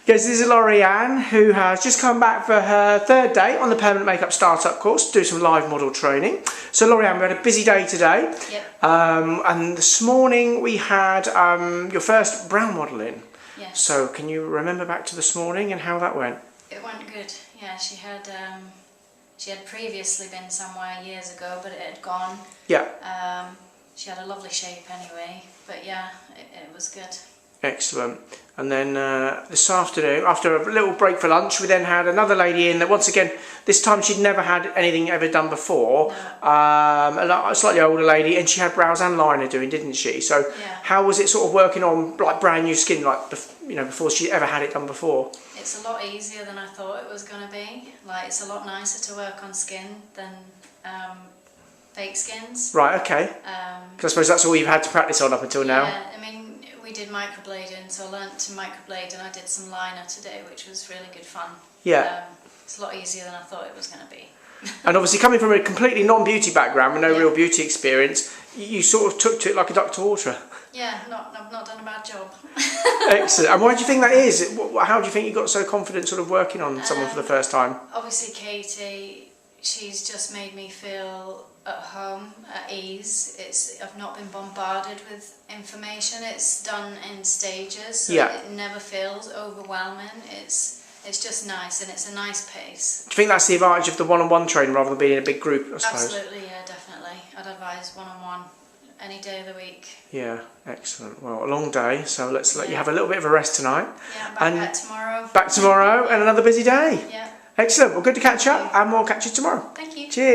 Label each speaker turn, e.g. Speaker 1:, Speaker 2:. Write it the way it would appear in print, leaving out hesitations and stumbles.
Speaker 1: Yes, this is Laurie-Anne, who has just come back for her third day on the Permanent Makeup Startup course to do some live model training. So Laurie-Anne, we had a busy day today.
Speaker 2: Yep.
Speaker 1: And this morning we had your first brow modelling.
Speaker 2: Yes.
Speaker 1: So can you remember back to this morning and how that went?
Speaker 2: It went good. Yeah, she had previously been somewhere years ago, but it had gone.
Speaker 1: Yeah.
Speaker 2: She had a lovely shape anyway, but yeah, it was good.
Speaker 1: Excellent. And then this afternoon, after a little break for lunch, we then had another lady in that, once again, this time she'd never had anything ever done before.
Speaker 2: No.
Speaker 1: A slightly older lady, and she had brows and liner doing, didn't she? So
Speaker 2: Yeah.
Speaker 1: how was it sort of working on like brand new skin, like before she ever had it done before?
Speaker 2: It's a lot easier than I thought it was going to be. Like, it's a lot nicer to work on skin than fake skins.
Speaker 1: Right, okay. 'Cause I suppose that's all you've had to practice on up until now.
Speaker 2: Yeah, I mean, we did microblading, so I learnt to microblade, and I did some liner today, which was really good fun.
Speaker 1: Yeah.
Speaker 2: It's a lot easier than I thought it was going to be.
Speaker 1: And obviously coming from a completely non-beauty background with no
Speaker 2: Yeah.
Speaker 1: real beauty experience, you sort of took to it like a duck to water.
Speaker 2: Yeah, I've not done a bad job.
Speaker 1: Excellent. And why do you think that is? How do you think you got so confident sort of working on someone for the first time?
Speaker 2: Obviously Katy, she's just made me feel at home, at ease. I've not been bombarded with information. It's done in stages, so
Speaker 1: Yeah.
Speaker 2: it never feels overwhelming. It's just nice, and it's a nice pace.
Speaker 1: Do you think that's the advantage of the one-on-one training rather than being in a big group, I suppose?
Speaker 2: Absolutely, yeah, definitely. I'd advise one-on-one any day of the week.
Speaker 1: Yeah, excellent. Well, a long day, so let's let you have a little bit of a rest tonight.
Speaker 2: Yeah, back tomorrow.
Speaker 1: Back tomorrow and another busy day.
Speaker 2: Yeah.
Speaker 1: Excellent. Well, good to catch up, and we'll catch you tomorrow.
Speaker 2: Thank you.
Speaker 1: Cheers.